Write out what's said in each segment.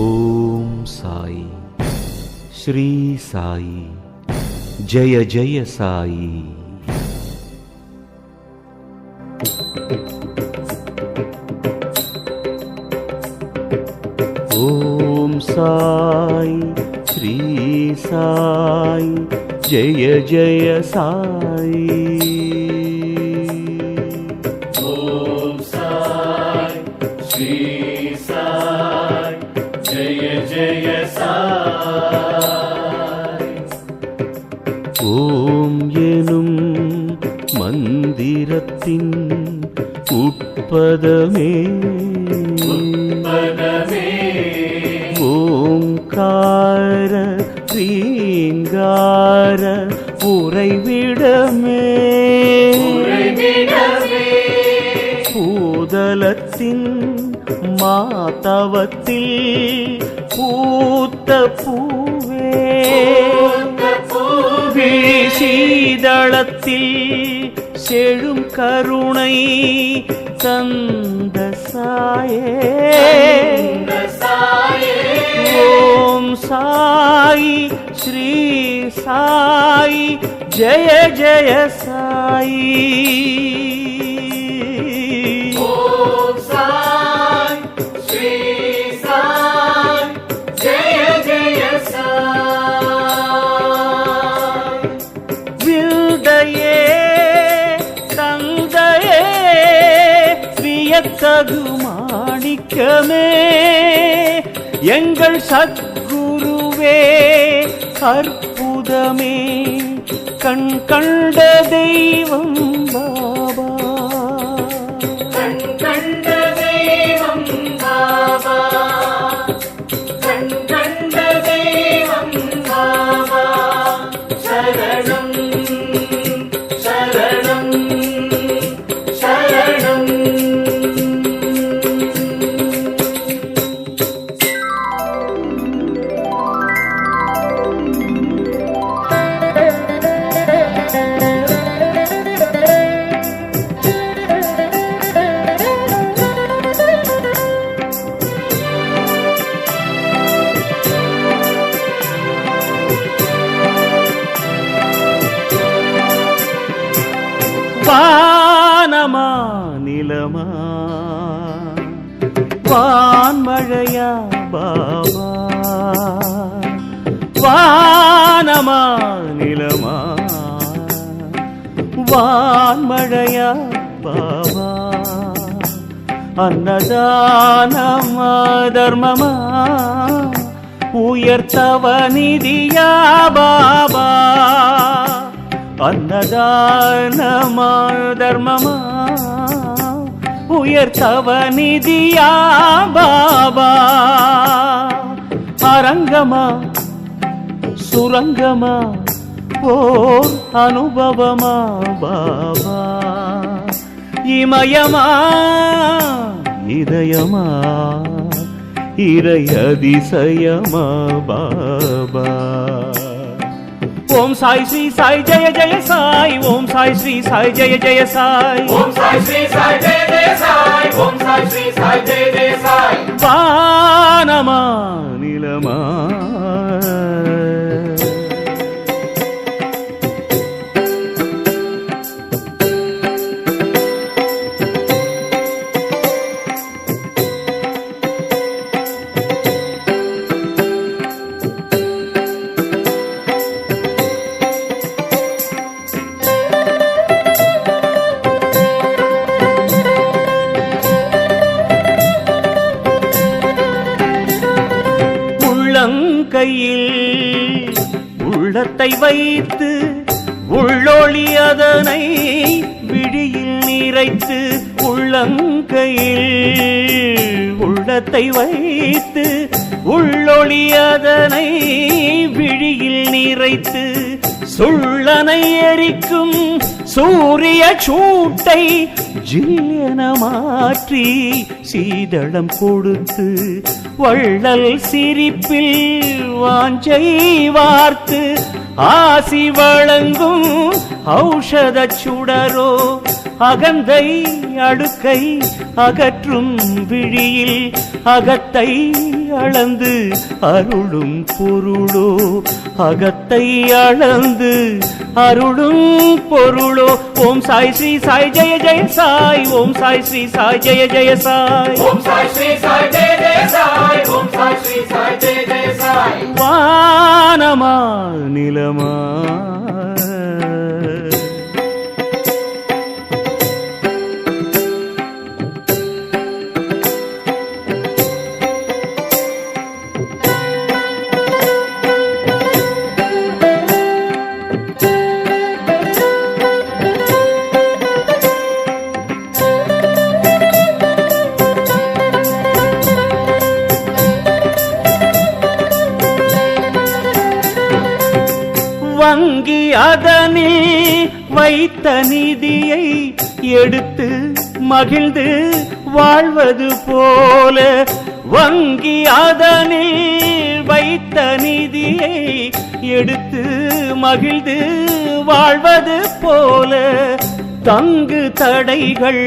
ஓம் சாய் ஸ்ரீ சாய் ஜெய ஜெய சாயி. ஓம் சாய் ஸ்ரீ சாய் ஜெய ஜெய சாயி. ஓம் சாய் ஸ்ரீ சாய் ஜெய ஜெய சாய். ஓம் எனும் மந்திரத்தின் உட்பதமே ஓங்கார ரீங்கார உறைவிடமே பூதலத்தின் மாதவத்தில் பூத்த பூவே சீதளத்தில் செழும் கருணை தந்த சாயே. ஓம் சாய் ஸ்ரீ சாய் ஜெய ஜெய சாயி. ஓம் சாய் ஸ்ரீ சாய் ஜெய ஜெய சாய். வில்தையே தந்தையே வியத்தகு மாணிக்கமே எங்கள் சத்குருவே அற்புதமே கண் கண்ட தெய்வம் பாபா. கண் கண்ட தெய்வம் பாபா, கண் கண்ட தெய்வம் பாபா. சரணம் சரணம் சரணம். வானமா நிலமா வான்மழையா பாபா. வானமா நிலமா வான்மழையா பாபா. அன்னதானமா தர்மமா உயர்த்தவ நிதியா பாபா. அன்னதானமா தர்மமா உயர்த்தவ நிதியா பாபா. அரங்கமா சுரங்கமா ஓர் அனுபவமா பாபா. இமயமா இதயமா இறை அதிசயமா பாபா. ஓம் சாய் ஸ்ரீ சாய் ஜெய ஜெய சாய். ஓம் சாய் ஸ்ரீ சாய் ஜெய ஜெய சாய். ஓம் சாய் ஸ்ரீ சாய் ஜெய ஜெய சாய். ஓம் சாய் ஸ்ரீ சாய் ஜெய ஜெய சாய். வானமா நிலமா கையில் உள்ளத்தை வைத்து உள்ளொளி அதனை விழியில் நிறைத்து. உள்ளங்கையில் உள்ளத்தை வைத்து உள்ளொளி அதனை விழியில் நிறைத்து. சுள்ளனை எரிக்கும் சூரிய சூட்டை ஜில்யன மாற்றி சீதளம் கொடுத்து. வள்ளல் சிரிப்பில் வாஞ்சை வார்த்து ஆசி வழங்கும் ஔஷத சுடரோ. அகந்தை அடுக்கை அகற்றும் விழியில் அகத்தை அளந்து அருளும் பொருளோ அகத்தை அளந்து அருளும் பொருளோ ஓம் சாய் ஸ்ரீ சாய் ஜெய ஜெய சாய் ஓம் சாய் ஸ்ரீ சாய் ஜெய ஜெய சாய் ஓம் சாய் ஸ்ரீ சாய் ஜெய ஜெய சாய் ஓம் சாய் ஸ்ரீ சாய் ஜெய ஜெய சாய் வானமா நிலமா வங்கி அதனில் வைத்த நிதியை எடுத்து மகிழ்ந்து வாழ்வது போல வங்கி அதனில் வைத்த நிதியை எடுத்து மகிழ்ந்து வாழ்வது போல தங்கு தடைகள்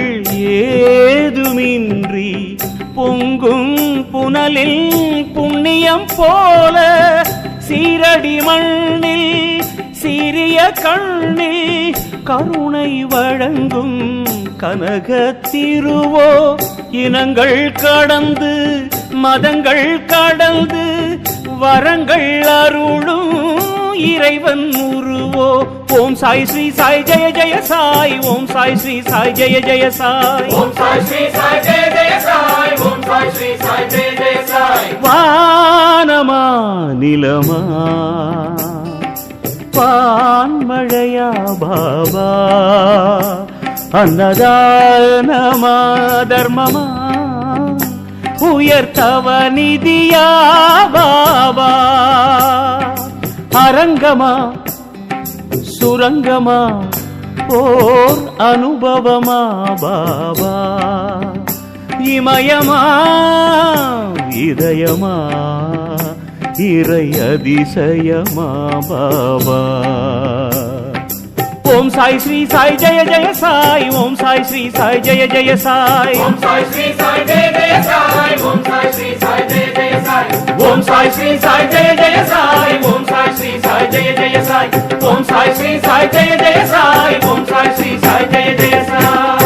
ஏதுமின்றி பொங்கும் புனலில் புண்ணியம் போல சீரடி மண்ணில் சீரிய கண்ணில் கருணை வழங்கும் கனக திருவோ இனங்கள் கடந்து மதங்கள் கடந்து வரங்கள் அருளும் இறைவன் உருவோ ஓம் சாய் ஸ்ரீ சாய் ஜெய ஜெய சாய் ஓம் சாய் ஸ்ரீ சாய் ஜெய ஜெய சாய் ஓம் சாய் ஸ்ரீ சாய் ஜெய ஜெய சாய் ஓம் சாய் ஸ்ரீ சாய் ஜெய ஜெய சாய் வானமா நிலமா பான்மழையா பாபா அன்னதானமா தர்மமா உயர்த்தவ நிதியா பாபா அரங்கமா சுரங்கமா ஓர் அனுபவமா பாபா இமயமா இதயமா இறை அதிசயமா பாபா ஓம் சாய் ஸ்ரீ சாய் ஜெய ஜெய சாய் ஓம் சாய் ஸ்ரீ சாய் ஜெய ஜெய சாய் ஓம் சாய் ஸ்ரீ சாய் ஜெய ஜெய சாய் ஓம் சாய் ஸ்ரீ சாய் ஜெய ஜெய சாய் ஓம் சாய் ஸ்ரீ சாய் ஜெய ஜெய சாய் ஓம் சாய் ஸ்ரீ சாய் ஜெய ஜெய சாய் ஓம் சாய் ஸ்ரீ சாய் ஜெய ஜெய சாய் ஓம் சாய் ஸ்ரீ சாய் ஜெய ஜெய சாய்